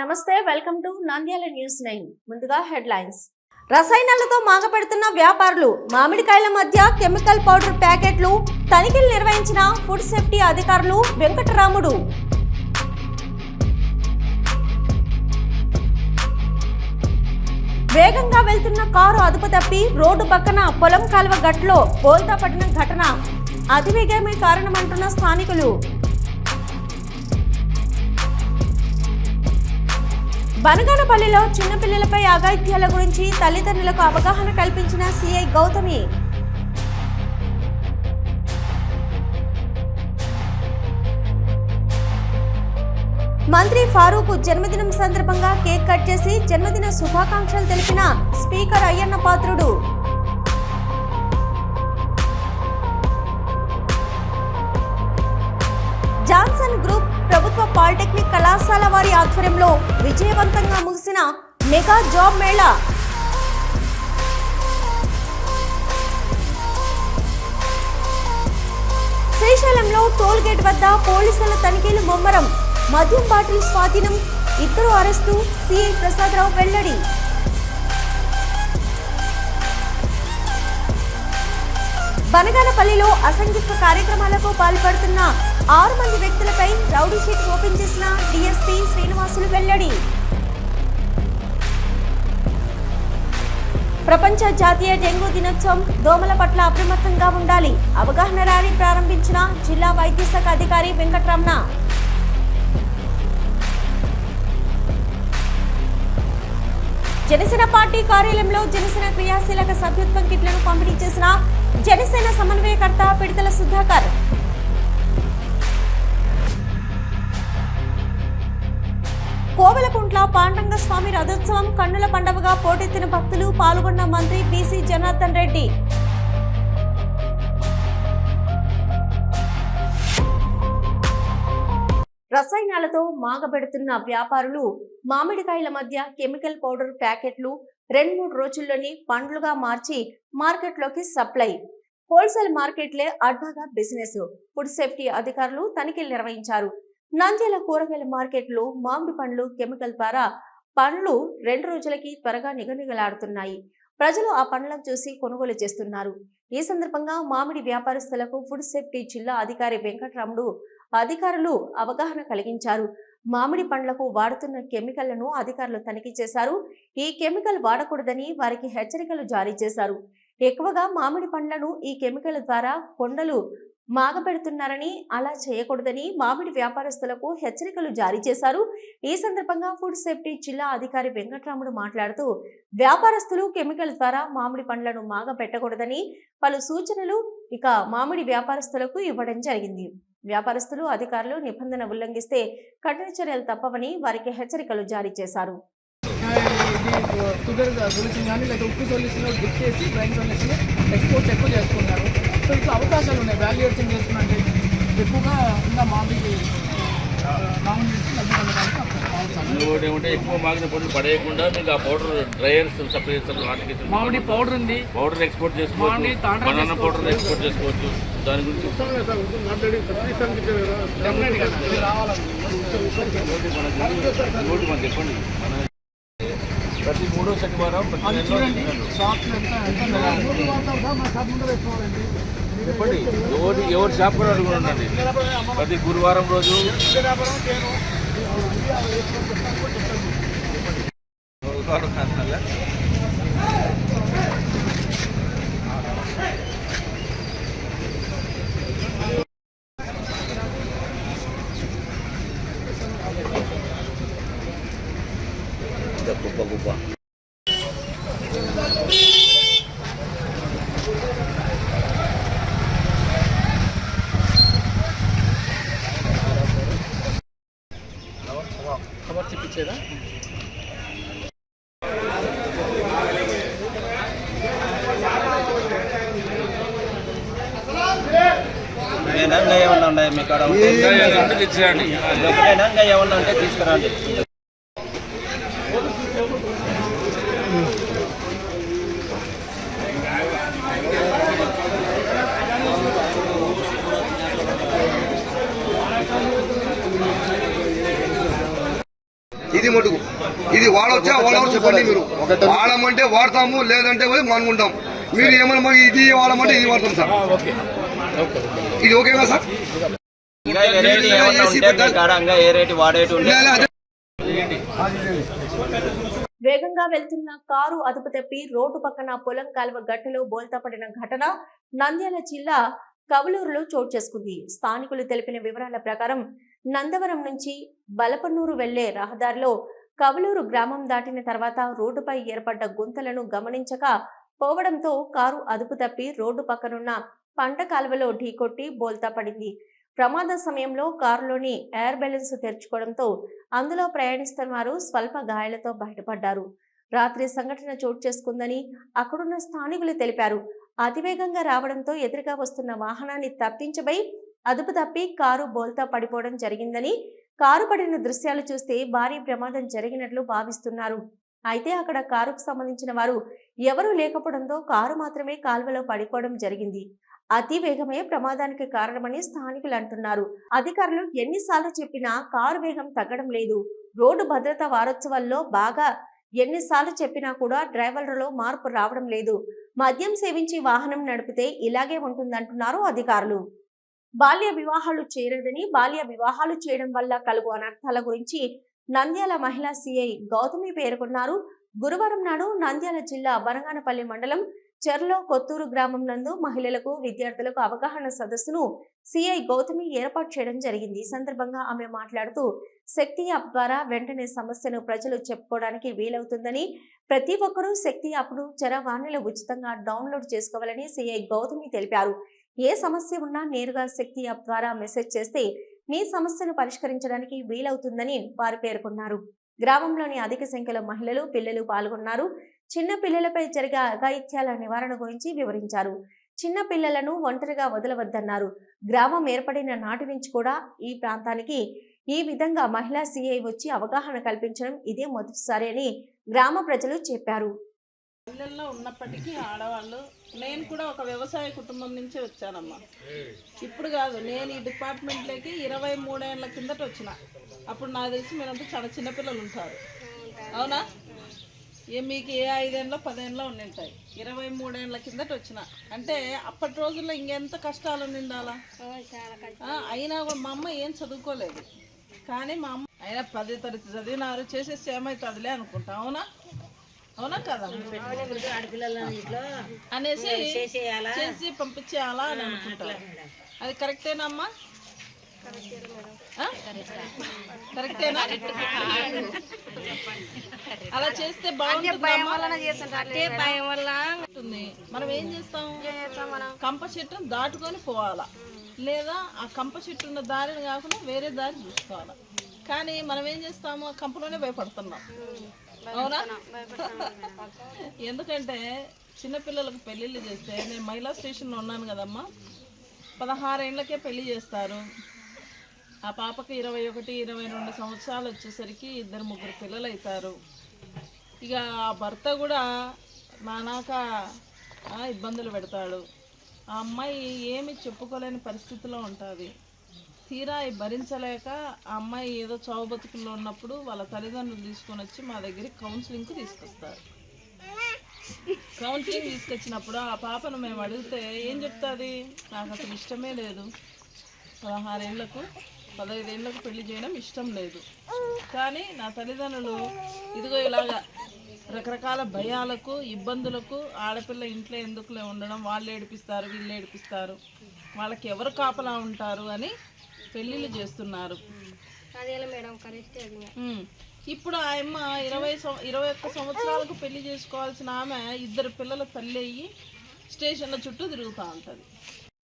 నమస్తే welcome to Nandyal news 9 ముందుగా headlines రసాయనాలతో మాగపెడుతున్న వ్యాపారులు మామిడికాయల మధ్య కెమికల్ పౌడర్ ప్యాకెట్లు తనిఖీలు నిర్వహించిన ఫుడ్ సేఫ్టీ అధికారులు వెంకటరాముడు వేగంగా వెళ్తున్న కారు అదుపు తప్పి రోడ్డు పక్కన పొలం కాలువ గట్టులో బోల్తా పడిన ఘటన అతివేగమే కారణమంటున్న స్థానికులు బనగానపల్లిలో చిన్నపిల్లలపై అఘాయిత్యాల గురించి తల్లిదండ్రులకు అవగాహన కల్పించిన సిఐ గౌతమి మంత్రి ఫారూక్ జన్మదినం సందర్భంగా కేక్ కట్ చేసి జన్మదిన శుభాకాంక్షలు తెలిపిన speaker Ayyanna Patrudu Johnson group ప్రభుత్వ పాలిటెక్నిక్ కళాశాల వారి ఆధ్వర్యంలో విజయవంతంగా ముగిసిన మెగా జాబ్ మేళా శ్రీశైలంలో టోల్ గేట్ వద్ద పోలీసుల తనిఖీలు ముమ్మరం మద్యం బాటిల్ స్వాధీనం 2 అరెస్టు సిఐ ప్రసాదరావు వెల్లడి బనగానపల్లిలో అసంఘిక కార్యక్రమాలకు పాల్పడుతున్న 6 మంది వ్యక్తులపై రౌడీ షీట్ ఓపెన్ చేసిన డిఎస్పీ శ్రీనివాసులు వెల్లడి ప్రపంచ జాతీయ డెంగూ దినోత్సవం దోమల పట్ల అప్రమత్తంగా ఉండాలి అవగాహన ర్యాలీ ప్రారంభించిన జిల్లా వైద్య శాఖ అధికారి వెంకటరమణ జనసేన పార్టీ కార్యాలయంలో జనసేన క్రియాశీలక సభ్యత్వం కిట్లను పంపిణీ చేసిన జనసేన సమన్వయకర్త పిడతల సుధాకర్ కోవెలకుంట్ల పాండంగ స్వామి రథోత్సవం కన్నుల పండుగగా పోటెత్తిన భక్తులు పాల్గొన్న మంత్రి బీసీ జనార్దన్ రెడ్డి రసాయనాలతో మాగబెడుతున్న వ్యాపారులు మామిడికాయల మధ్య కెమికల్ పౌడర్ ప్యాకెట్లు 2-3 రోజుల్లోనే పండ్లుగా మార్చి మార్కెట్లోకి సప్లై హోల్సేల్ మార్కెట్లే అడ్డాగా బిజినెస్ ఫుడ్ సేఫ్టీ అధికారులు తనిఖీలు నిర్వహించారు నంద్యాల కూరగాయల మార్కెట్లో మామిడి పండ్లు కెమికల్ ద్వారా పండ్లు 2 రోజులకి త్వరగా నిగనిగలాడుతున్నాయి ప్రజలు ఆ పండ్లను చూసి కొనుగోలు చేస్తున్నారు ఈ సందర్భంగా మామిడి వ్యాపారస్తులకు ఫుడ్ సేఫ్టీ జిల్లా అధికారి వెంకటరాముడు అధికారులు అవగాహన కలిగించారు మామిడి పండ్లకు వాడుతున్న కెమికల్లను అధికారులు తనిఖీ చేశారు ఈ కెమికల్ వాడకూడదని వారికి హెచ్చరికలు జారీ చేశారు ఎక్కువగా మామిడి పండ్లను ఈ కెమికల్ ద్వారా కొండలు మాగబెడుతున్నారని అలా చేయకూడదని మామిడి వ్యాపారస్తులకు హెచ్చరికలు జారీ చేశారు ఈ సందర్భంగా ఫుడ్ సేఫ్టీ జిల్లా అధికారి వెంకటరాముడు మాట్లాడుతూ వ్యాపారస్తులు కెమికల్ ద్వారా మామిడి పండ్లను మాగబెట్టకూడదని పలు సూచనలు ఇక మామిడి వ్యాపారస్తులకు ఇవ్వడం జరిగింది వ్యాపారస్తులు అధికారులు నిబంధన ఉల్లంఘిస్తే కఠిన చర్యలు తప్పవని వారికి హెచ్చరికలు జారీ చేశారు ఎక్స్పోర్ట్స్ ఎక్కువ చేసుకున్నారు సో ఇట్లా అవకాశాలు ఉన్నాయి వాల్యుయేషన్ చేసుకున్నట్టే ఎక్కువగా ఇంకా మామిడి ఏమంటే ఎక్కువ మాగిన పండ్లు పడేయకుండా మీకు ఆ పౌడర్ డ్రైయర్స్ సప్లై చేస్తారు వాటికి మామిడి పౌడర్ ఉంది పౌడర్ ఎక్స్పోర్ట్ చేసుకోవచ్చు బనానా పౌడర్ ఎక్స్పోర్ట్ చేసుకోవచ్చు దాని గురించి చెప్పండి ప్రతి 3వ శనివారం చెప్పండి ఎవరు షాప్ కూడా అడుగుతుందండి ప్రతి గురువారం రోజు గుప్ప గుప్ప కవర్ చెప్పించేదా ఏమన్నా ఉన్నాయి మీ కాడ ఏమన్నా ఉంటే తీసుకురండి ఇది మటుకు ఇది వాడవచ్చా చెప్పండి. మీరు వాడమంటే వాడతాము, లేదంటే మానుకుంటాం. మీరు ఏమన్నా మాకు ఇది వాడమంటే ఇది వాడతాం సార్. ఇది ఓకేనా సార్? వేగంగా వెళ్తున్న కారు అదుపు తప్పి రోడ్డు పక్కన పొలం కాలువ గట్టులో బోల్తా పడిన ఘటన నంద్యాల జిల్లా కవలూరులో చోటు చేసుకుంది. స్థానికులు తెలిపిన వివరాల ప్రకారం నందవరం నుంచి బలపన్నూరు వెళ్లే రహదారిలో కవలూరు గ్రామం దాటిన తర్వాత రోడ్డుపై ఏర్పడ్డ గుంతలను గమనించక పోవడంతో కారు అదుపు తప్పి రోడ్డు పక్కనున్న పంట కాలువలో ఢీకొట్టి బోల్తా పడింది. ప్రమాద సమయంలో కారులోని ఎయిర్ బ్యాలెన్స్ తెరుచుకోవడంతో అందులో ప్రయాణిస్తున్న వారు స్వల్ప గాయాలతో బయటపడ్డారు. రాత్రి సంఘటన చోటు చేసుకుందని అక్కడున్న స్థానికులు తెలిపారు. అతివేగంగా రావడంతో ఎదురుగా వస్తున్న వాహనాన్ని తప్పించబోయి అదుపు తప్పి కారు బోల్తా పడిపోవడం జరిగిందని, కారు పడిన దృశ్యాలు చూస్తే భారీ ప్రమాదం జరిగినట్లు భావిస్తున్నారు. అయితే అక్కడ కారుకు సంబంధించిన వారు ఎవరూ లేకపోవడంతో కారు మాత్రమే కాల్వలో పడిపోవడం జరిగింది. అతి వేగమే ప్రమాదానికి కారణమని స్థానికులు అంటున్నారు. అధికారులు ఎన్నిసార్లు చెప్పినా కారు వేగం తగ్గడం లేదు. రోడ్డు భద్రతా వారోత్సవాల్లో బాగా ఎన్నిసార్లు చెప్పినా కూడా డ్రైవర్లలో మార్పు రావడం లేదు. మద్యం సేవించి వాహనం నడిపితే ఇలాగే ఉంటుందంటున్నారు అధికారులు. బాల్య వివాహాలు చేయలేదని, బాల్య వివాహాలు చేయడం వల్ల కలుగు అనర్థాల గురించి నంద్యాల మహిళా సిఐ గౌతమి పేర్కొన్నారు. గురువారం నాడు నంద్యాల జిల్లా బనగానపల్లి మండలం చెర్లో కొత్తూరు గ్రామం నందు మహిళలకు, విద్యార్థులకు అవగాహన సదస్సును సిఐ గౌతమి ఏర్పాటు చేయడం జరిగింది. ఈ సందర్భంగా ఆమె మాట్లాడుతూ శక్తి యాప్ ద్వారా వెంటనే సమస్యను ప్రజలు చెప్పుకోవడానికి వీలవుతుందని, ప్రతి ఒక్కరూ శక్తి యాప్ను చరవాణిలో ఉచితంగా డౌన్లోడ్ చేసుకోవాలని సిఐ గౌతమి తెలిపారు. ఏ సమస్య ఉన్నా నేరుగా శక్తి యాప్ ద్వారా మెసేజ్ చేస్తే మీ సమస్యను పరిష్కరించడానికి వీలవుతుందని వారు పేర్కొన్నారు. గ్రామంలోని అధిక సంఖ్యలో మహిళలు, పిల్లలు పాల్గొన్నారు. చిన్న పిల్లలపై జరిగే అఘాయిత్యాల నివారణ గురించి వివరించారు. చిన్న పిల్లలను ఒంటరిగా వదలవద్దన్నారు. గ్రామం ఏర్పడిన నాటి నుంచి కూడా ఈ ప్రాంతానికి ఈ విధంగా మహిళా సిఐ వచ్చి అవగాహన కల్పించడం ఇదే మొదటిసారి అని గ్రామ ప్రజలు చెప్పారు. పల్లెల్లో ఉన్నప్పటికీ ఆడవాళ్ళు, నేను కూడా ఒక వ్యవసాయ కుటుంబం నుంచి వచ్చానమ్మా. ఇప్పుడు కాదు, నేను ఈ డిపార్ట్మెంట్లోకి 23 ఏళ్ల కిందట వచ్చిన. అప్పుడు నాకు తెలిసి మీరంతా చాలా చిన్నపిల్లలు ఉంటారు, అవునా? మీకు ఏ 5 ఏళ్ళలో 10 ఏళ్ళలో ఉండింటాయి. 23 ఏళ్ల కిందట వచ్చిన అంటే అప్పటి రోజుల్లో ఇంకెంత కష్టాలు ఉండిండాలా. అయినా కూడా మా అమ్మ ఏం చదువుకోలేదు, కానీ మా అమ్మ అయినా 10వ తరగతి చదివినారు, చేసేసి ఏమవుతుందిలే అనుకుంటా, అవునా? అవునా కదా అనేసి చేసి పంపించేయాలా అని అనుకుంటా. అది కరెక్టేనమ్మా? కరెక్టేనా? అలా చేస్తే బాగుంటుంది. మనం ఏం చేస్తాం, కంప చెట్టును దాటుకొని పోవాలా, లేదా ఆ కంప చెట్టు ఉన్న దారిని కాకుండా వేరే దారి చూసుకోవాలా. కానీ మనం ఏం చేస్తాము, కంపలోనే భయపడుతున్నాం, అవునా? ఎందుకంటే చిన్నపిల్లలకు పెళ్ళిళ్ళు చేస్తే, నేను మహిళా స్టేషన్లో ఉన్నాను కదమ్మా, 16 ఏళ్ళకే పెళ్లి చేస్తారు. ఆ పాపకి 21, 22 సంవత్సరాలు వచ్చేసరికి 2, 3 పిల్లలు అవుతారు. ఇక ఆ భర్త కూడా నానాక ఇబ్బందులు పెడతాడు. ఆ అమ్మాయి ఏమి చెప్పుకోలేని పరిస్థితిలో ఉంటుంది. తీరా భరించలేక ఆ అమ్మాయి ఏదో చావు బతుకుల్లో ఉన్నప్పుడు వాళ్ళ తల్లిదండ్రులు తీసుకొని వచ్చి మా దగ్గరికి కౌన్సిలింగ్కి తీసుకొస్తారు. కౌన్సిలింగ్ తీసుకొచ్చినప్పుడు ఆ పాపను మేము అడిగితే ఏం చెప్తుంది, నాకు అసలు ఇష్టమే లేదు, 16 ఏళ్లకు 15 ఏళ్లకు పెళ్లి చేయడం ఇష్టం లేదు, కానీ నా తల్లిదండ్రులు ఇదిగో ఇలాగా రకరకాల భయాలకు, ఇబ్బందులకు ఆడపిల్ల ఇంట్లో ఎందుకులే ఉండడం, వాళ్ళు ఏడిపిస్తారు, వీళ్ళు ఏడిపిస్తారు, వాళ్ళకి ఎవరు కాపలా ఉంటారు అని పెళ్ళిళ్ళు చేస్తున్నారు. ఇప్పుడు ఆ అమ్మ 21 సంవత్సరాలకు పెళ్లి చేసుకోవాల్సిన ఆమె 2 పిల్లల తల్లి అయ్యి స్టేషన్ల చుట్టూ తిరుగుతూ ఉంటుంది.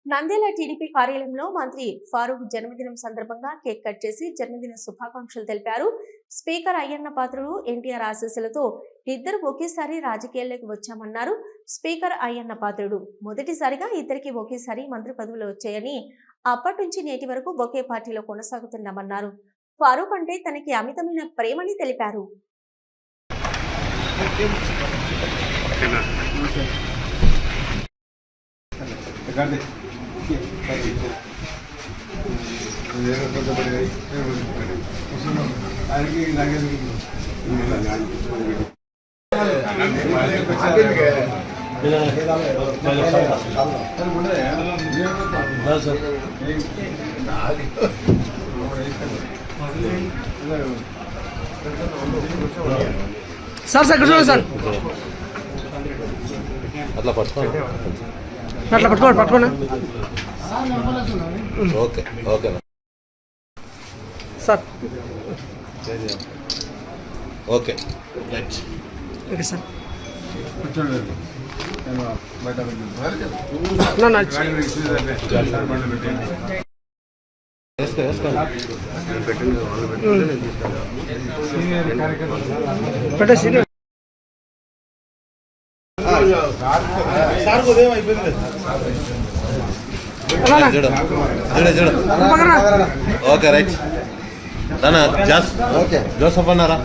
నంద్యాల టీడీపీ కార్యాలయంలో మంత్రి ఫారూక్ జన్మదినం సందర్భంగా కేక్ కట్ చేసి జన్మదిన శుభాకాంక్షలు తెలిపారు. స్పీకర్ అయ్యన్న పాత్రుడు ఎన్టీఆర్ ఆశీస్సులతో ఇద్దరు ఒకేసారి రాజకీయాల్లోకి వచ్చామన్నారు. స్పీకర్ అయ్యన్న పాత్రుడు మొదటిసారిగా ఇద్దరికి ఒకేసారి మంత్రి పదవులు వచ్చాయని, అప్పటి నుంచి నేటి వరకు ఒకే పార్టీలో కొనసాగుతున్నామన్నారు. ఫారూక్ అంటే తనకి అమితమైన ప్రేమని తెలిపారు. సార్ సార్ కూర్చోండి సార్. అట్లా పట్టుకోండి. అట్లా పట్టుకోండి పట్టుకోండి okay okay sir. Okay okay sir. వేసుకో వేసుకో పెట్టేసి చూడు చూడు చూడు. ఓకే రైట్ రానా జాస్ జోసఫ్ అన్నారా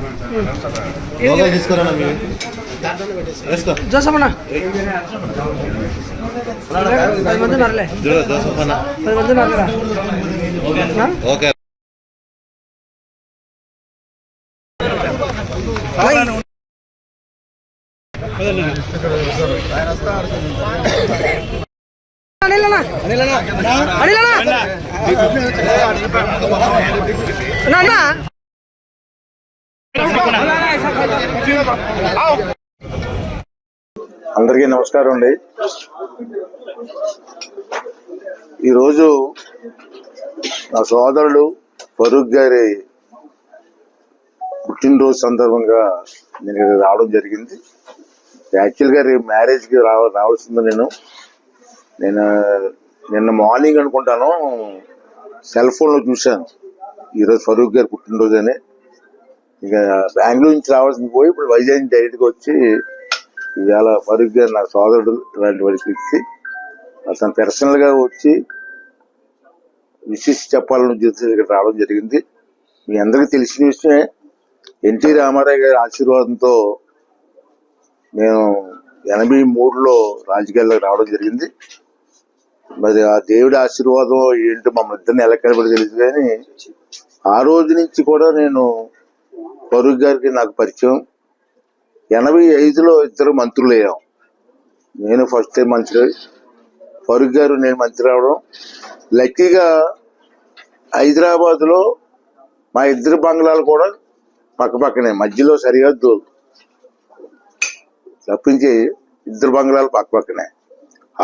లోగో తీసుకురానా మీరు వేసుకో జోసఫ్ అన్న 10 మంది ఉన్నారులే. చూడు జోసఫ్ అన్న 10 మంది ఉన్నారురా. ఓకే అందరికీ నమస్కారం అండి. ఈరోజు నా సోదరుడు ఫరూక్ గారి పుట్టినరోజు సందర్భంగా నేను ఇక్కడ రావడం జరిగింది. యాక్చువల్గా రేపు మ్యారేజ్కి రావాల్సింది నేను నిన్న మార్నింగ్ అనుకుంటాను సెల్ ఫోన్లో చూశాను ఈరోజు ఫరూక్ గారి పుట్టినరోజు అని. ఇక బెంగళూరు నుంచి రావాల్సింది పోయి ఇప్పుడు వైజాగ్ డైరెక్ట్గా వచ్చి ఇవాళ ఫరూక్ గారు నా సోదరుడు ఇలాంటి వ్యక్తి అతను పర్సనల్గా వచ్చి విశేష చెప్పాలని ఉద్దేశంతో ఇక్కడ రావడం జరిగింది. మీ అందరికీ తెలిసిన విషయమే, ఎన్టీ రామారావు గారి ఆశీర్వాదంతో నేను 83లో రాజకీయాల్లోకి రావడం జరిగింది. మరి ఆ దేవుడి ఆశీర్వాదం ఏంటో మమ్మల్ని ఇద్దరిని ఎలా కనబడి తెలుసు, కానీ ఆ రోజు నుంచి కూడా నేను ఫరూక్ గారికి నాకు పరిచయం. 85లో ఇద్దరు మంత్రులు అయ్యాం. నేను ఫస్ట్ టైం మంత్రి, ఫరూక్ గారు నేను మంత్రి రావడం. లక్కీగా హైదరాబాద్లో మా ఇద్దరు బంగ్లాలు కూడా పక్కనే, మధ్యలో సరిహద్దు తప్పించి ఇద్దరు బంగ్లాలు పక్కనే.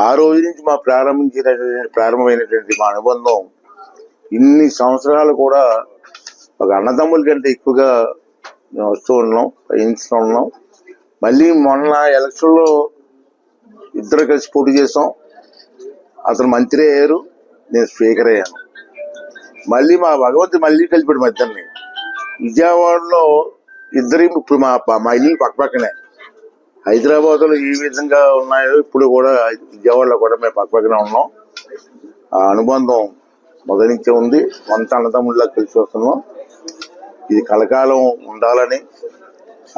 ఆ రోజు నుంచి మా ప్రారంభమైనటువంటి మా అనుబంధం ఇన్ని సంవత్సరాలు కూడా ఒక అన్నదమ్ముల కంటే ఎక్కువగా మేము వస్తూ ఉన్నాం, పయనిస్తూ ఉన్నాం. మళ్ళీ మొన్న ఎలక్షన్లో ఇద్దరు కలిసి పోటీ చేసాం. అతను మంత్రి అయ్యారు, నేను స్పీకర్ అయ్యాను. మళ్ళీ మా భగవంతుడు మళ్ళీ కలిపాడు మా ఇద్దరిని. విజయవాడలో ఇద్దరి ఇప్పుడు మా ఇల్లు పక్కనే. హైదరాబాద్లో ఏ విధంగా ఉన్నాయో ఇప్పుడు కూడా విజయవాడలో కూడా మేము పక్కనే ఉన్నాం. ఆ అనుబంధం మొదటి నుంచే ఉంది. వంట అన్నదమ్ముళ్ళ కలిసి వస్తున్నాం. ఇది కలకాలం ఉండాలని,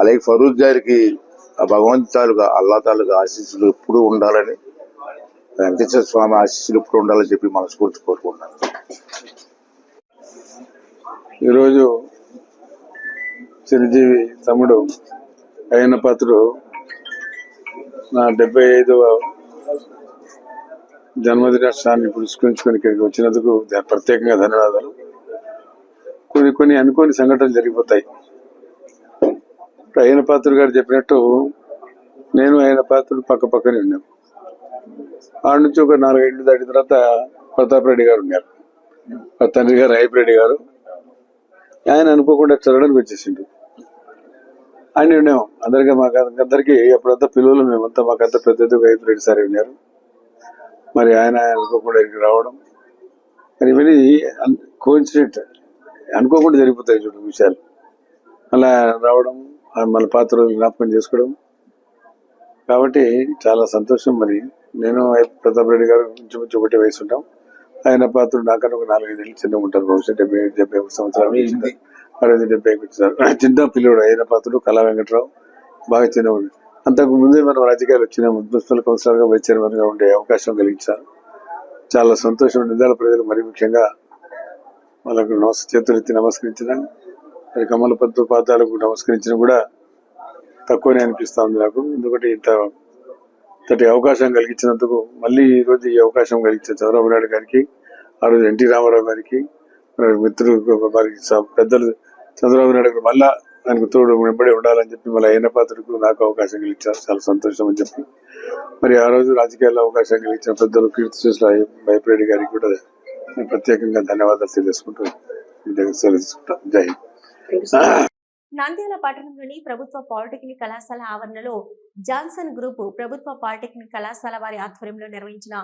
అలాగే ఫరూక్ గారికి ఆ భగవంతు తాలూకా అల్లా తాలూకా ఆశీస్సులు ఎప్పుడు ఉండాలని, వెంకటేశ్వర స్వామి ఆశీస్సులు ఎప్పుడు ఉండాలని చెప్పి మనస్ఫూర్తి కోరుకుంటున్నాను. ఈరోజు చిరంజీవి తమ్ముడు అయ్యన్న పాత్రుడు నా 75వ జన్మదినోత్సవాన్ని పురస్కరించుకొని ఇక్కడికి వచ్చినందుకు ప్రత్యేకంగా ధన్యవాదాలు. కొన్ని అనుకోని సంఘటనలు జరిగిపోతాయి. అయ్యన్న పాత్రుడు గారు చెప్పినట్టు నేను అయ్యన్న పాత్రుడు పక్కనే ఉన్నాం. ఆడ నుంచి ఒక 4 ఇంటి దాటిన తర్వాత ప్రతాప్ రెడ్డి గారు ఉన్నారు. మా తండ్రి గారు అయ్యప్పరెడ్డి గారు. ఆయన అనుకోకుండా చదవడానికి వచ్చేసిండు. ఆయన ఉన్నాం అందరికీ, మాకందరికి అప్పుడంతా పిల్లలు మేమంతా, మాకంతా పెద్ద అయ్యప్పరెడ్డి సార్ ఉన్నారు. మరి ఆయన అనుకోకుండా ఇక్కడికి రావడం, మరి ఇవన్నీ కోఇన్సిడెంట్, అనుకోకుండా జరిగిపోతాయి చూడు విషయాలు. అలా రావడం, మన పాత్రలు జ్ఞాపకం చేసుకోవడం, కాబట్టి చాలా సంతోషం. మరి నేను ప్రతాప్ రెడ్డి గారు ఇంచుమించు ఒకటే వయసు ఉంటాం. ఆయన పాత్రుడు నాకన్నా ఒక 4-5 ఏళ్ళు చిన్న ఉంటారు. బహుశా 77 సంవత్సరాలు, 70 వచ్చారు. చిన్న పిల్లడు ఆయన పాత్రుడు. కళా వెంకట్రావు బాగా చిన్నవాడు. అంతకు ముందే మనం రాజకీయాలు వచ్చిన మున్సిపల్ కౌన్సిలర్గా, వైస్ చైర్మన్గా ఉండే అవకాశం కలిగించారు. చాలా సంతోషం. నిందాల ప్రజలు మరి ముఖ్యంగా వాళ్ళకు చేతులెత్తి నమస్కరించడం, మరి కమల పద్మ పాదాలకు నమస్కరించడం కూడా తక్కువనే అనిపిస్తా ఉంది నాకు. ఎందుకంటే ఇంతటి అవకాశం కలిగించినందుకు మళ్ళీ ఈ రోజు ఈ అవకాశం కలిగించిన చంద్రబాబు నాయుడు గారికి, ఆ రోజు ఎన్టీ రామారావు గారికి, మిత్రులు వారికి పెద్దలు చంద్రబాబు నాయుడు గారు మళ్ళా ఆయనకు తోడు వెంబడి ఉండాలని చెప్పి మళ్ళీ అయిన పాత్రకు నాకు అవకాశం కలిగించారు, చాలా సంతోషం అని చెప్పి. మరి ఆ రోజు రాజకీయాల్లో అవకాశం కలిగించిన పెద్దలు కీర్తి చేసిన వైపరెడ్డి గారికి కూడా నేను ప్రత్యేకంగా ధన్యవాదాలు తెలియజేసుకుంటాను. జై హింద్. నంద్యాల పట్టణంలోని ప్రభుత్వ పాలిటెక్నిక్ కళాశాల ఆవరణలో జాన్సన్ గ్రూప్ ప్రభుత్వ పాలిటెక్నిక్ కళాశాల వారి ఆధ్వర్యంలో నిర్వహించిన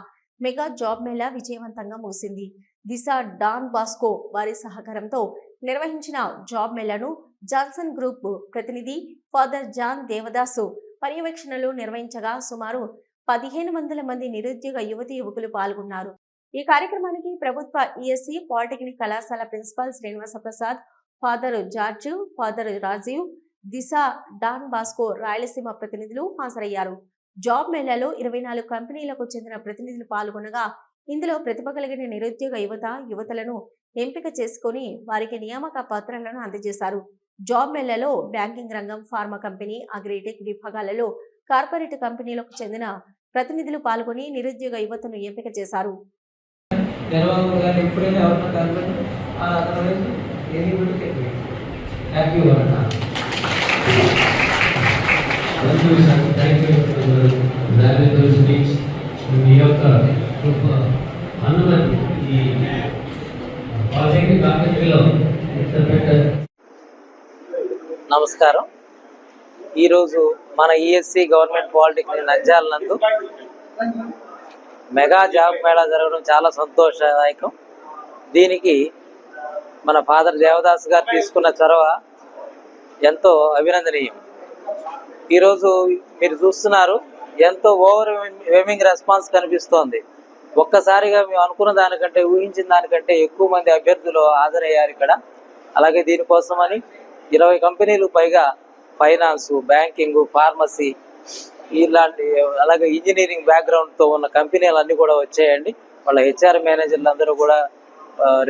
మెగా జాబ్ మేళా విజయవంతంగా ముగిసింది. దిశ డాన్ బాస్కో వారి సహకారంతో నిర్వహించిన జాబ్ మేళాను జాన్సన్ గ్రూప్ ప్రతినిధి ఫాదర్ జాన్ దేవదాసు పర్యవేక్షణలో నిర్వహించగా సుమారు 1500 మంది నిరుద్యోగ యువతీ యువకులు పాల్గొన్నారు. ఈ కార్యక్రమానికి ప్రభుత్వ ఈఎస్సీ పాలిటెక్నిక్ కళాశాల principal Srinivasa Prasad, father George, father Rajiv, Disha Don Bosco Rayalaseema ప్రతినిధులు హాజరయ్యారు. జాబ్ మేళాలో 24 కంపెనీలకు చెందిన ప్రతినిధులు పాల్గొనగా ఇందులో ప్రతిభ కలిగిన నిరుద్యోగ యువతలను ఎంపిక చేసుకుని వారికి నియామక పత్రాలను అందజేశారు. జాబ్ మేళాలో బ్యాంకింగ్ రంగం, ఫార్మా కంపెనీ, అగ్రిటెక్ విభాగాలలో కార్పొరేట్ కంపెనీలకు చెందిన ప్రతినిధులు పాల్గొని నిరుద్యోగ యువతను ఎంపిక చేశారు. నమస్కారం. ఈరోజు మన ఈఎస్సీ గవర్నమెంట్ పాలిటెక్నిక్ నంద్యాల నందు మెగా జాబ్ మేళా జరగడం చాలా సంతోషదాయకం. దీనికి మన ఫాదర్ దేవదాస్ గారు తీసుకున్న చొరవ ఎంతో అభినందనీయం. ఈరోజు మీరు చూస్తున్నారు, ఎంతో ఓవర్వెల్మింగ్ రెస్పాన్స్ కనిపిస్తోంది. ఒక్కసారిగా మేము అనుకున్న దానికంటే, ఊహించిన దానికంటే ఎక్కువ మంది అభ్యర్థులు హాజరయ్యారు ఇక్కడ. అలాగే దీనికోసమని 20 కంపెనీలు పైగా ఫైనాన్స్, బ్యాంకింగ్, ఫార్మసీ ఇలాంటి, అలాగే ఇంజనీరింగ్ బ్యాక్గ్రౌండ్తో ఉన్న కంపెనీలన్నీ కూడా వచ్చాయండి. వాళ్ళ హెచ్ఆర్ మేనేజర్లు అందరూ కూడా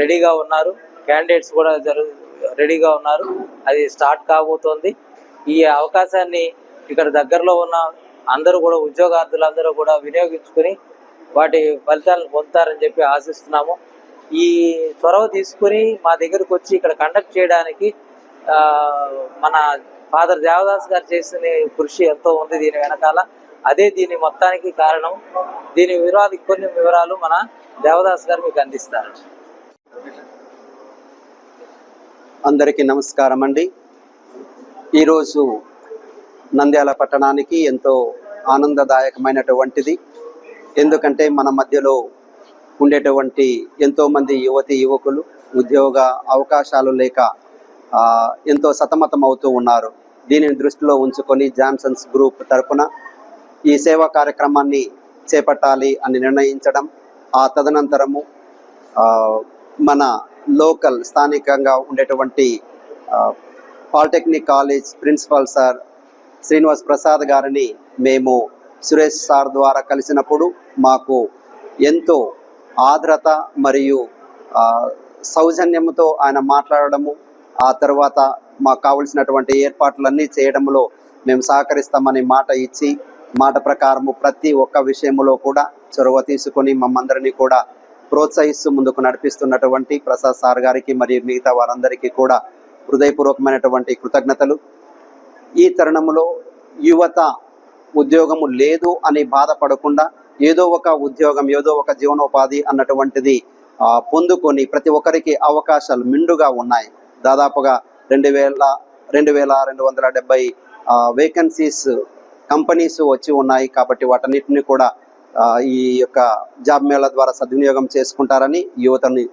రెడీగా ఉన్నారు, క్యాండిడేట్స్ కూడా రెడీగా ఉన్నారు. అది స్టార్ట్ కాబోతోంది. ఈ అవకాశాన్ని ఇక్కడ దగ్గరలో ఉన్న అందరూ కూడా, ఉద్యోగార్థులందరూ కూడా వినియోగించుకుని వాటి ఫలితాలను పొందుతారని చెప్పి ఆశిస్తున్నాము. ఈ చొరవ తీసుకుని మా దగ్గరకు వచ్చి ఇక్కడ కండక్ట్ చేయడానికి మన ఫాదర్ దేవదాస్ గారు చేసిన కృషి ఎంతో ఉంది దీని వెనకాల. అదే దీని మొత్తానికి కారణం. దీని కొన్ని వివరాలు మన దేవదాస్ గారు మీకు అందిస్తారు. అందరికీ నమస్కారం అండి. ఈరోజు నంద్యాల పట్టణానికి ఎంతో ఆనందదాయకమైనటువంటిది. ఎందుకంటే మన మధ్యలో ఉండేటువంటి ఎంతోమంది యువకులు ఉద్యోగ అవకాశాలు లేక ఎంతో సతమతం అవుతూ ఉన్నారు. దీనిని దృష్టిలో ఉంచుకొని జాన్సన్స్ గ్రూప్ తరపున ఈ సేవా కార్యక్రమాన్ని చేపట్టాలి అని నిర్ణయించడం, ఆ తదనంతరము మన లోకల్ స్థానికంగా ఉండేటువంటి polytechnic college principal sir Srinivas Prasad గారిని మేము సురేష్ సార్ ద్వారా కలిసినప్పుడు మాకు ఎంతో ఆర్ద్రత మరియు సౌజన్యంతో ఆయన మాట్లాడడము, ఆ తర్వాత మాకు కావలసినటువంటి ఏర్పాట్లన్నీ చేయడంలో మేము సహకరిస్తామని మాట ఇచ్చి, మాట ప్రకారము ప్రతి ఒక్క విషయంలో కూడా చొరవ తీసుకొని మమ్మందరినీ కూడా ప్రోత్సహిస్తూ ముందుకు నడిపిస్తున్నటువంటి ప్రసాద్ సార్ గారికి మరియు మిగతా వారందరికీ కూడా హృదయపూర్వకమైనటువంటి కృతజ్ఞతలు. ఈ తరుణంలో యువత ఉద్యోగము లేదు అని బాధపడకుండా ఏదో ఒక ఉద్యోగం, ఏదో ఒక జీవనోపాధి అన్నటువంటిది పొందుకొని ప్రతి ఒక్కరికి అవకాశాలు మెండుగా ఉన్నాయి. దాదాపుగా 2270 వేకెన్సీస్ కంపెనీస్ వచ్చి ఉన్నాయి. కాబట్టి వాటన్నిటిని కూడా ఈ యొక్క జాబ్ మేళా ద్వారా సద్వినియోగం చేసుకుంటారని యువతని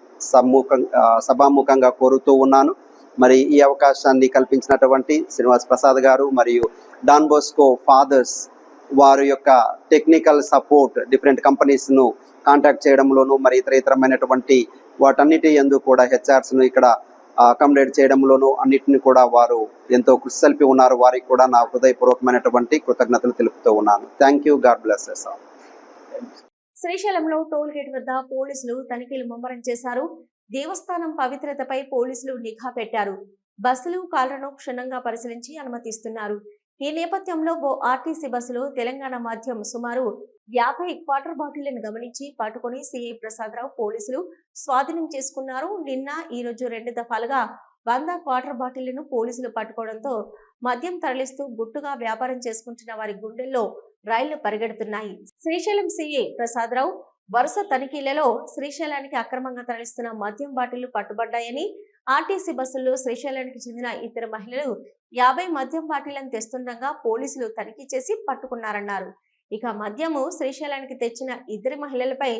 సభాముఖంగా కోరుతూ ఉన్నాను. మరి ఈ అవకాశాన్ని కల్పించినటువంటి శ్రీనివాస్ ప్రసాద్ గారు మరియు డాన్ బోస్కో ఫాదర్స్ వారి యొక్క టెక్నికల్ సపోర్ట్ డిఫరెంట్ కంపెనీస్ను కాంటాక్ట్ చేయడంలోనూ మరి ఇతరమైనటువంటి వాటన్నిటి యందు కూడా హెచ్ఆర్స్ను ఇక్కడ అకామిడేట్ చేయడంలోనూ అన్నిటిని కూడా వారు ఎంతో కృషి సల్పి ఉన్నారు. వారికి కూడా నా హృదయపూర్వకమైనటువంటి కృతజ్ఞతలు తెలుపుతూ ఉన్నాను. Thank you. God bless you all. శ్రీశైలంలో టోల్ గేట్ వద్ద పోలీసులు తనిఖీలు ముమ్మరం చేశారు. దేవస్థానం పవిత్రతపై పోలీసులు నిఘా పెట్టారు. బస్సులు, కార్లను క్షుణ్ణంగా పరిశీలించి అనుమతిస్తున్నారు. ఈ నేపథ్యంలో ఓ ఆర్టీసీ బస్సులో తెలంగాణ మద్యం సుమారు 50 క్వార్టర్ బాటిళ్లను గమనించి పట్టుకుని సిఐ ప్రసాదరావు పోలీసులు స్వాధీనం చేసుకున్నారు. నిన్న, ఈ రోజు 2 దఫాలుగా 100 క్వార్టర్ బాటిళ్లను పోలీసులు పట్టుకోవడంతో మద్యం తరలిస్తూ గుట్టుగా వ్యాపారం చేసుకుంటున్న వారి గుండెల్లో రైళ్లు పరిగెడుతున్నాయి. శ్రీశైలం సిఐ ప్రసాదరావు వరుస తనిఖీలలో శ్రీశైలానికి అక్రమంగా తరలిస్తున్న మద్యం బాటిళ్లు పట్టుబడ్డాయని, ఆర్టీసీ బస్సుల్లో శ్రీశైలానికి చెందిన ఇద్దరు మహిళలు 50 మద్యం బాటిళ్లను తెస్తుండగా పోలీసులు తనిఖీ చేసి పట్టుకున్నారన్నారు. ఇక మద్యము శ్రీశైలానికి తెచ్చిన ఇద్దరు మహిళలపై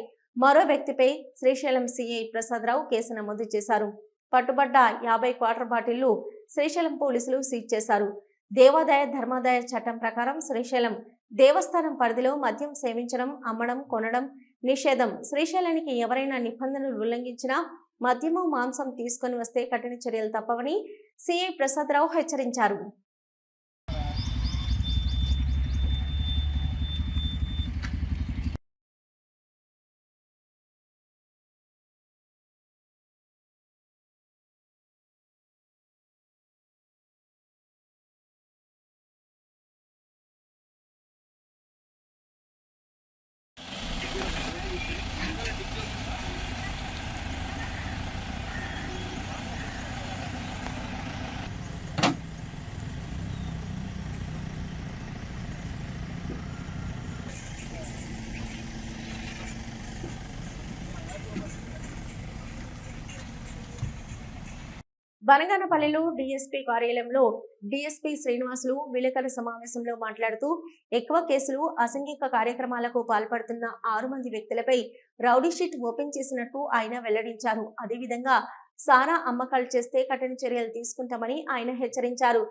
మరో వ్యక్తిపై శ్రీశైలం సిఐ ప్రసాదరావు కేసు నమోదు చేశారు. పట్టుబడ్డ 50 క్వార్టర్ బాటిళ్లు శ్రీశైలం పోలీసులు సీజ్ చేశారు. దేవాదాయ ధర్మాదాయ చట్టం ప్రకారం శ్రీశైలం దేవస్థానం పరిధిలో మద్యం సేవించడం, అమ్మడం, కొనడం నిషేధం. శ్రీశైలానికి ఎవరైనా నిబంధనలు ఉల్లంఘించినా మద్యము, మాంసం తీసుకొని వస్తే కఠిన చర్యలు తప్పవని సిఐ ప్రసాదరావు హెచ్చరించారు. బనగానపల్లిలో డీఎస్పీ కార్యాలయంలో డీఎస్పీ శ్రీనివాసులు విలేకరుల సమావేశంలో మాట్లాడుతూ ఎక్కువ కేసులు, అసాంఘిక కార్యక్రమాలకు పాల్పడుతున్న 6 మంది వ్యక్తులపై రౌడీ షీట్ ఓపెన్ చేసినట్టు ఆయన వెల్లడించారు. అదేవిధంగా సారా అమ్మకాలు చేస్తే కఠిన చర్యలు తీసుకుంటామని ఆయన హెచ్చరించారు.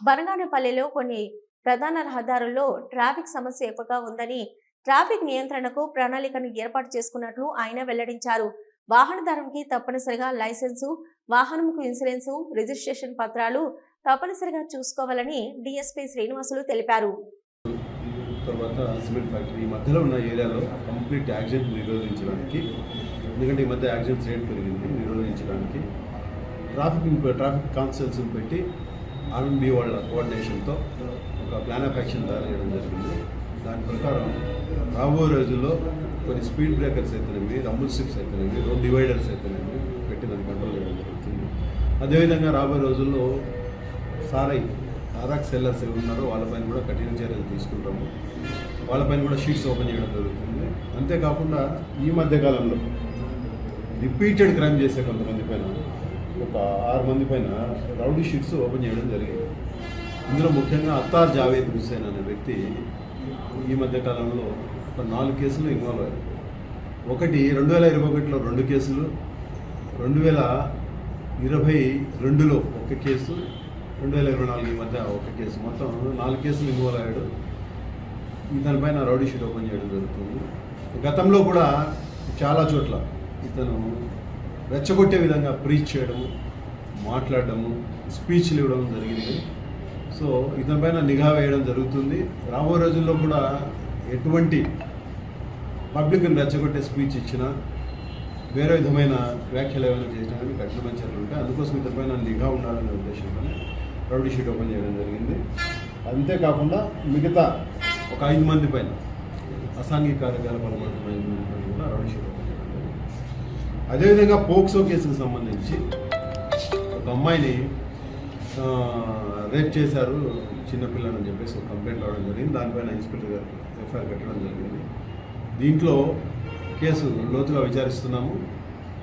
బనగానపల్లిలో కొన్ని ప్రధాన రహదారుల్లో ట్రాఫిక్ సమస్య ఎక్కువగా ఉందని, ట్రాఫిక్ నియంత్రణకు ప్రణాళికను ఏర్పాటు చేసుకున్నట్లు ఆయన వెల్లడించారు. వాహనదారునికి తప్పనిసరిగా లైసెన్సు, వాహనంకు ఇన్సూరెన్సు, రిజిస్ట్రేషన్ పత్రాలు తప్పనిసరిగా చూసుకోవాలని డీఎస్పీ శ్రీనివాసులు తెలిపారు. తర్వాత సిమెంట్ ఫ్యాక్టరీ ఈ మధ్యలో ఉన్న ఏరియాలో కంప్లీట్ యాక్సిడెంట్ నిరోధించడానికి, ఎందుకంటే ఈ మధ్య యాక్సిడెంట్స్ రేట్ పెరిగింది, నిరోధించడానికి ట్రాఫిక్ కాన్స్టెన్సీ పెట్టి ఆర్ఎండ్బి వాళ్ళ కోఆర్డినేషన్తో ఒక ప్లాన్ ఆఫ్ యాక్షన్ తయారు చేయడం జరిగింది. దాని ప్రకారం రాబోయే రోజుల్లో కొన్ని స్పీడ్ బ్రేకర్స్ అయితేనేమి, రంబుల్ స్ట్రిప్స్ అయితేనేమి, రోడ్ డివైడర్స్ అయితేనేమి పెట్టి దాన్ని కంట్రోల్ చేయడం జరుగుతుంది. అదేవిధంగా రాబోయే రోజుల్లో సారై ఆరాక్ సెల్లర్స్ ఎవరు ఉన్నారో వాళ్ళపైన కూడా కఠిన చర్యలు తీసుకుంటాము. వాళ్ళపైన కూడా షీట్స్ ఓపెన్ చేయడం జరుగుతుంది. అంతేకాకుండా ఈ మధ్యకాలంలో రిపీటెడ్ క్రైమ్ చేసే కొంతమంది పైన ఒక 6 మంది పైన రౌడీ షీట్స్ ఓపెన్ చేయడం జరిగింది. ఇందులో ముఖ్యంగా అత్తార్ జావేద్ హుస్సేన్ అనే వ్యక్తి ఈ మధ్యకాలంలో ఒక 4 కేసులు ఇన్వాల్వ్ అయ్యారు. ఒకటి 2021లో 2 కేసులు, 2022లో 1 కేసు, 2024 ఈ మధ్య 1 కేసు, మొత్తం 4 కేసులు ఇన్వాల్వ్ అయ్యాడు. ఇతనిపైన రౌడీ షీట్ ఓపెన్ చేయడం జరుగుతుంది. గతంలో కూడా చాలా చోట్ల ఇతను రెచ్చగొట్టే విధంగా ప్రీచ్ చేయడము, మాట్లాడడము, స్పీచ్లు ఇవ్వడం జరిగింది. సో ఇతనిపైన నిఘా వేయడం జరుగుతుంది. రాబోయే రోజుల్లో కూడా ఎటువంటి పబ్లిక్ని రెచ్చగొట్టే స్పీచ్ ఇచ్చినా, వేరే విధమైన వ్యాఖ్యలు ఏమైనా చేసినా కానీ కఠినమైన చర్యలు ఉంటాయి. అందుకోసం ఇతనిపైన నిఘా ఉండాలనే ఉద్దేశంతోనే రౌడీ షీట్ ఓపెన్ చేయడం జరిగింది. అంతేకాకుండా మిగతా ఒక 5 మంది పైన అసాంఘిక కార్యకలాపాలు పాల్పడుతున్న 5 మంది పైన కూడా రౌడీ షీట్ ఓపెన్ చేయడం జరిగింది. అదేవిధంగా పోక్సో కేసుకు సంబంధించి ఒక అమ్మాయిని రేప్ చేశారు చిన్నపిల్లని చెప్పేసి ఒక కంప్లైంట్ రావడం జరిగింది. దానిపైన ఇన్స్పెక్టర్ గారికి ఎఫ్ఐఆర్ కట్టడం జరిగింది. దీంట్లో కేసు లోతుగా విచారిస్తున్నాము.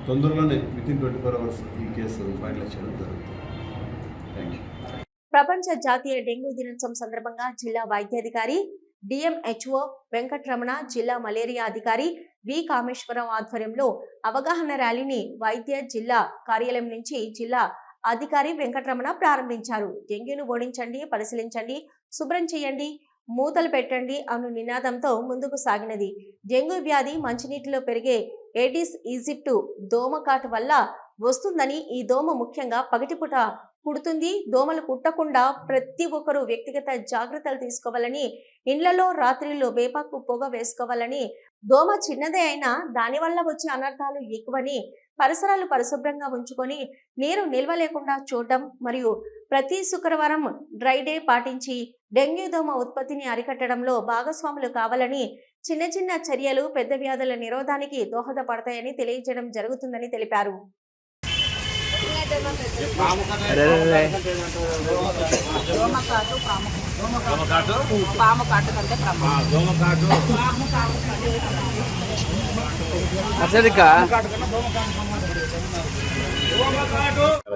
తొందరలోనే వితిన్ 24 అవర్స్ ఈ కేసు ఫైనలైజ్ చేయడం జరుగుతుంది. Thank you. ప్రపంచ జాతీయ డెంగ్యూ దినోత్సవం సందర్భంగా జిల్లా వైద్యాధికారి డిఎంహెచ్ఓ వెంకటరమణ, జిల్లా మలేరియా అధికారి వి కామేశ్వరరావు ఆధ్వర్యంలో అవగాహన ర్యాలీని వైద్య జిల్లా కార్యాలయం నుంచి జిల్లా అధికారి వెంకటరమణ ప్రారంభించారు. డెంగ్యూను ఓడించండి, పరిశీలించండి, శుభ్రం చేయండి, మూతలు పెట్టండి అను నినాదంతో ముందుకు సాగినది. డెంగ్యూ వ్యాధి మంచినీటిలో పెరిగే ఏడిస్ ఈజిప్టు దోమకాటు వల్ల వస్తుందని ఈ దోమ ముఖ్యంగా పగటిపూట కుడుతుంది. దోమలు కుట్టకుండా ప్రతి ఒక్కరూ వ్యక్తిగత జాగ్రత్తలు తీసుకోవాలని, ఇండ్లలో రాత్రిలో వేపాకు పొగ వేసుకోవాలని, దోమ చిన్నదే అయినా దానివల్ల వచ్చే అనర్థాలు ఎక్కువని, పరిసరాలు పరిశుభ్రంగా ఉంచుకొని నీరు నిల్వ లేకుండా చూడడం మరియు ప్రతి శుక్రవారం డ్రై డే పాటించి డెంగ్యూ దోమ ఉత్పత్తిని అరికట్టడంలో భాగస్వాములు కావాలని, చిన్న చిన్న చర్యలు పెద్ద వ్యాధుల నిరోధానికి దోహదపడతాయని తెలియజేయడం జరుగుతుందని తెలిపారు.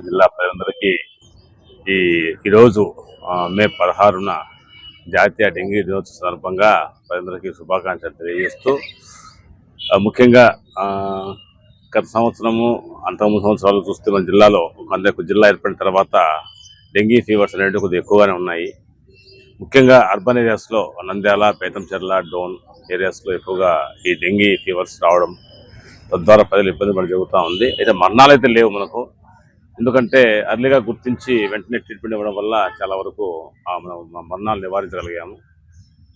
జిల్లా ప్రజలందరికీ ఈరోజు మే 16న జాతీయ డెంగీ దినోత్సవ సందర్భంగా ప్రజలందరికీ శుభాకాంక్షలు తెలియజేస్తూ, ముఖ్యంగా గత సంవత్సరము అంతకుముందు సంవత్సరాలు చూస్తే మన జిల్లాలో జిల్లా ఏర్పడిన తర్వాత డెంగీ ఫీవర్స్ అనేవి కొద్దిగా ఎక్కువగానే ఉన్నాయి. ముఖ్యంగా అర్బన్ ఏరియాస్లో నంద్యాల, బేతంచెర్ల, డోన్ ఏరియాస్లో ఎక్కువగా ఈ డెంగీ ఫీవర్స్ రావడం, తద్వారా ప్రజలు ఇబ్బంది పడి జరుగుతూ ఉంది. అయితే మరణాలు అయితే లేవు మనకు, ఎందుకంటే అర్లీగా గుర్తించి వెంటనే ట్రీట్మెంట్ ఇవ్వడం వల్ల చాలా వరకు మనం మరణాలు నివారించగలిగాము.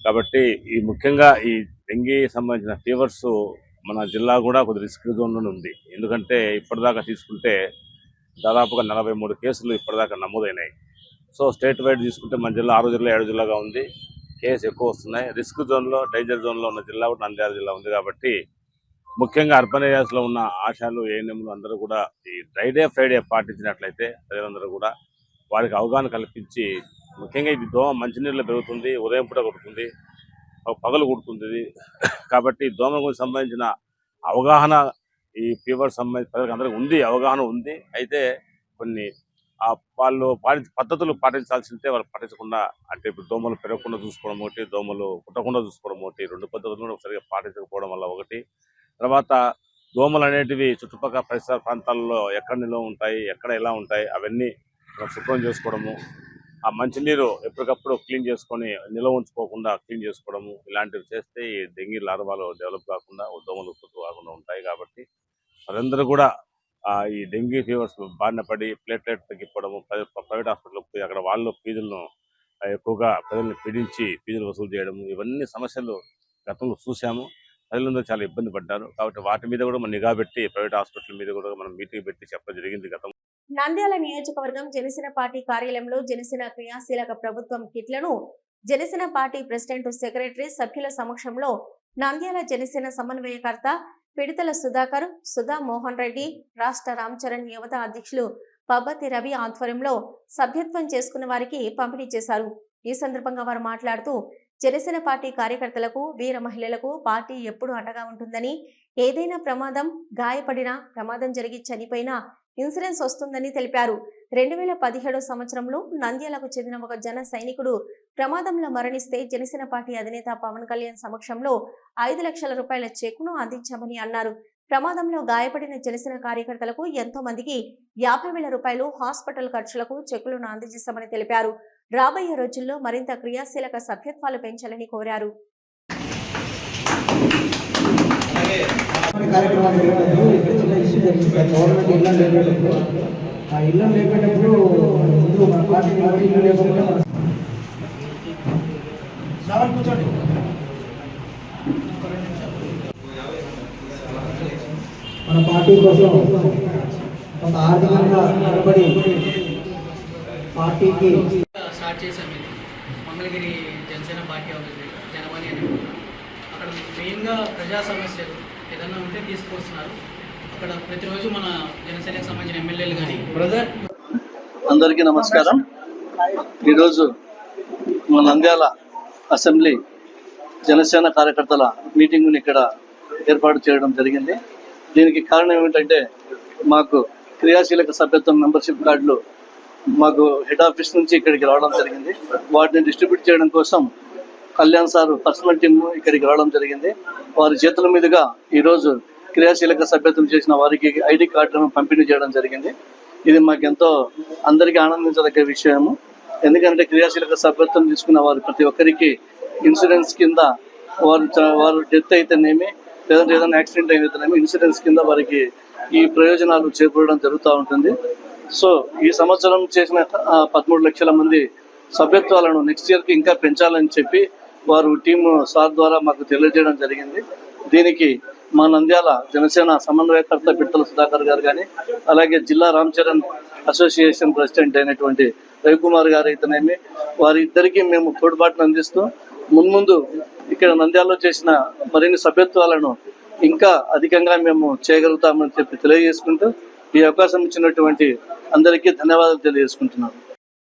కాబట్టి ఈ ముఖ్యంగా ఈ డెంగీ సంబంధించిన ఫీవర్స్ మన జిల్లా కూడా కొద్ది రిస్క్ జోన్లోనే ఉంది. ఎందుకంటే ఇప్పటిదాకా తీసుకుంటే దాదాపుగా 43 కేసులు ఇప్పటిదాకా నమోదైనాయి. సో స్టేట్ వైడ్ తీసుకుంటే మన జిల్లా 6 జిల్లా 7 జిల్లాగా ఉంది. కేసు ఎక్కువ వస్తున్నాయి. రిస్క్ జోన్లో, డేంజర్ జోన్లో ఉన్న జిల్లా కూడా నంద్యాల జిల్లా ఉంది. కాబట్టి ముఖ్యంగా అర్బన్ ఏరియాస్లో ఉన్న ఆశాలు, ఏఎన్ఎంలు అందరూ కూడా ఈ డ్రై డే ఫ్రైడే పాటించినట్లయితే ప్రజలందరూ కూడా వారికి అవగాహన కల్పించి, ముఖ్యంగా ఇది దోమ మంచినీళ్ళలో పెరుగుతుంది, ఉదయం పూట కొడుతుంది, పగలు కుడుతుంది. కాబట్టి దోమకు సంబంధించిన అవగాహన ఈ ఫీవర్ సంబంధించిన ప్రజలకు అందరికీ ఉంది, అవగాహన ఉంది. అయితే కొన్ని వాళ్ళు పద్ధతులు పాటించాల్సిందే వాళ్ళు పాటించకుండా, అంటే ఇప్పుడు దోమలు పెరగకుండా చూసుకోవడం ఒకటి, దోమలు కుట్టకుండా చూసుకోవడం ఒకటి, 2 పద్ధతులను సరిగా పాటించకపోవడం వల్ల ఒకటి. తర్వాత దోమలు అనేటివి చుట్టుపక్కల పరిసర ప్రాంతాల్లో ఎక్కడ నిల్వ ఉంటాయి, ఎక్కడ ఎలా ఉంటాయి అవన్నీ శుభ్రం చేసుకోవడము, ఆ మంచినీరు ఎప్పటికప్పుడు క్లీన్ చేసుకొని నిల్వ ఉంచుకోకుండా క్లీన్ చేసుకోవడము, ఇలాంటివి చేస్తే ఈ డెంగీ లార్వాలు డెవలప్ కాకుండా, దోమలు ఉత్పత్తి కాకుండా ఉంటాయి. కాబట్టి మరందరూ కూడా ఈ డెంగీ ఫీవర్స్ బారిన పడి ప్లేట్లెట్ తగ్గిపోవడము, ప్రైవేట్ హాస్పిటల్కి పోయి అక్కడ వాళ్ళు ఫీజులను ఎక్కువగా ప్రజల్ని పీడించి ఫీజులు వసూలు చేయడము, ఇవన్నీ సమస్యలు గతంలో చూసాము. ప్రజలందరూ చాలా ఇబ్బంది పడ్డారు. కాబట్టి వాటి మీద కూడా మనం నిఘా పెట్టి ప్రైవేట్ హాస్పిటల్ మీద కూడా మనం మీటింగ్ పెట్టి చెప్పడం జరిగింది గతం. నంద్యాల నియోజకవర్గం జనసేన పార్టీ కార్యాలయంలో జనసేన క్రియాశీలక ప్రభుత్వం కిట్లను జనసేన పార్టీ ప్రెసిడెంట్, సెక్రటరీ, సభ్యుల సమక్షంలో నంద్యాల జనసేన సమన్వయకర్త పిడితల సుధాకర్, సుధా మోహన్ రెడ్డి, రాష్ట్ర రామచరణ్ యువత అధ్యక్షులు పబ్బతి రవి ఆధ్వర్యంలో సభ్యత్వం చేసుకున్న వారికి పంపిణీ చేశారు. ఈ సందర్భంగా వారు మాట్లాడుతూ, జనసేన పార్టీ కార్యకర్తలకు, వీర మహిళలకు పార్టీ ఎప్పుడూ అండగా ఉంటుందని, ఏదైనా ప్రమాదం, గాయపడినా, ప్రమాదం జరిగి చనిపోయినా ఇన్సూరెన్స్ వస్తుందని తెలిపారు. 2017 సంవత్సరంలో నంద్యాలకు చెందిన ఒక జన సైనికుడు ప్రమాదంలో మరణిస్తే జనసేన పార్టీ అధినేత పవన్ కళ్యాణ్ సమక్షంలో 5 లక్షల రూపాయల చెక్కును అందించామని అన్నారు. ప్రమాదంలో గాయపడిన జనసేన కార్యకర్తలకు ఎంతో మందికి 50,000 రూపాయలు హాస్పిటల్ ఖర్చులకు చెక్కులను అందజేస్తామని తెలిపారు. రాబోయే రోజుల్లో మరింత క్రియాశీలక సభ్యత్వాలు పెంచాలని కోరారు. మన పార్టీ కోసం కొంత ఆర్థికంగా నిలబడి పార్టీకి స్టార్ట్ చేశాము. మంగళగిరి జనసేన పార్టీ ఆఫీస్ జనవాణి అని అక్కడ మెయిన్గా ప్రజా సమస్యలు ఏదన్నా ఉంటే తీసుకొస్తున్నారు. అక్కడ ప్రతిరోజు మన జనసేనకు సంబంధించిన ఎమ్మెల్యేలు కానీ అందరికీ నమస్కారం. ఈరోజు మన నంద్యాల అసెంబ్లీ జనసేన కార్యకర్తల మీటింగ్ని ఇక్కడ ఏర్పాటు చేయడం జరిగింది. దీనికి కారణం ఏమిటంటే, మాకు క్రియాశీలక సభ్యత్వం మెంబర్షిప్ కార్డులు మాకు హెడ్ ఆఫీస్ నుంచి ఇక్కడికి రావడం జరిగింది. వాటిని డిస్ట్రిబ్యూట్ చేయడం కోసం కళ్యాణ్ సార్ పర్సనల్ టీమ్ ఇక్కడికి రావడం జరిగింది. వారి చేతుల మీదుగా ఈరోజు క్రియాశీలక సభ్యత్వం చేసిన వారికి ఐడి కార్డులను పంపిణీ చేయడం జరిగింది. ఇది మాకెంతో అందరికీ ఆనందించదగ్గ విషయము. ఎందుకంటే క్రియాశీలక సభ్యత్వం తీసుకున్న వారు ప్రతి ఒక్కరికి ఇన్సూరెన్స్ కింద వారు డెత్ అయితేనేమి, లేదంటే ఏదైనా యాక్సిడెంట్ అయితేనేమి ఇన్సూరెన్స్ కింద వారికి ఈ ప్రయోజనాలు చేకూరడం జరుగుతూ ఉంటుంది. సో ఈ సంవత్సరం చేసిన 13 లక్షల మంది సభ్యత్వాలను నెక్స్ట్ ఇయర్కి ఇంకా పెంచాలని చెప్పి వారు టీము సార్ ద్వారా మాకు తెలియజేయడం జరిగింది. దీనికి మా నంద్యాల జనసేన సమన్వయకర్త పిట్టల సుధాకర్ గారు కానీ, అలాగే జిల్లా రామ్ చరణ్ అసోసియేషన్ ప్రెసిడెంట్ అయినటువంటి రవికుమార్ గారు అయితేనేమి, వారిద్దరికీ మేము తోడ్పాటును అందిస్తూ మున్ముందు ఇక్కడ నంద్యాలలో చేసిన మరిన్ని సభ్యత్వాలను ఇంకా అధికంగా మేము చేయగలుగుతామని చెప్పి తెలియజేసుకుంటూ ఈ అవకాశం ఇచ్చినటువంటి అందరికీ ధన్యవాదాలు తెలియజేసుకుంటున్నాను.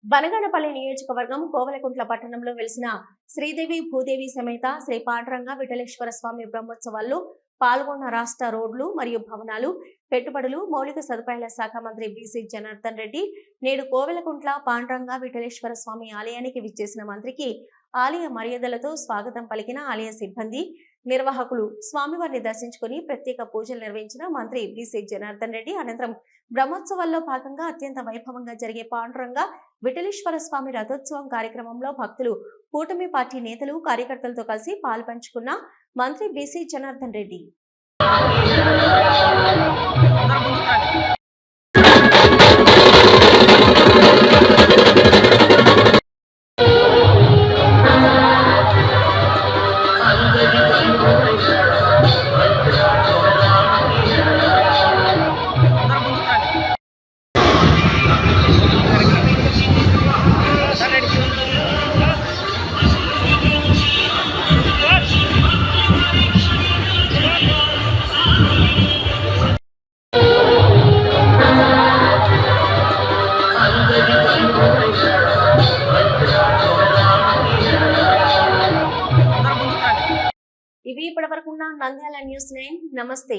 బనగానపల్లి నియోజకవర్గం కోవెలకుంట్ల పట్టణంలో వెలిసిన శ్రీదేవి భూదేవి సమేత శ్రీ పాండురంగ విఠలేశ్వర స్వామి బ్రహ్మోత్సవాల్లో పాల్గొన్న రాష్ట్ర రోడ్లు మరియు భవనాలు, పెట్టుబడులు, మౌలిక సదుపాయాల శాఖ మంత్రి బీసీ జనార్దన్ రెడ్డి నేడు కోవెలకుంట్ల పాండురంగ విఠలేశ్వర స్వామి ఆలయానికి విచ్చేసిన మంత్రికి ఆలయ మర్యాదలతో స్వాగతం పలికిన ఆలయ సిబ్బంది, నిర్వాహకులు స్వామివారిని దర్శించుకుని ప్రత్యేక పూజలు నిర్వహించిన మంత్రి బీసీ జనార్దన్ రెడ్డి అనంతరం బ్రహ్మోత్సవాల్లో భాగంగా అత్యంత వైభవంగా జరిగే పాండురంగ విఠలేశ్వర స్వామి రథోత్సవం కార్యక్రమంలో భక్తులు, కూటమి పార్టీ నేతలు, కార్యకర్తలతో కలిసి పాల్పంచుకున్న మంత్రి బీసీ జనార్దన్ రెడ్డి. ఇవి ఇప్పటివరకున్న నంద్యాల న్యూస్ 9. నమస్తే.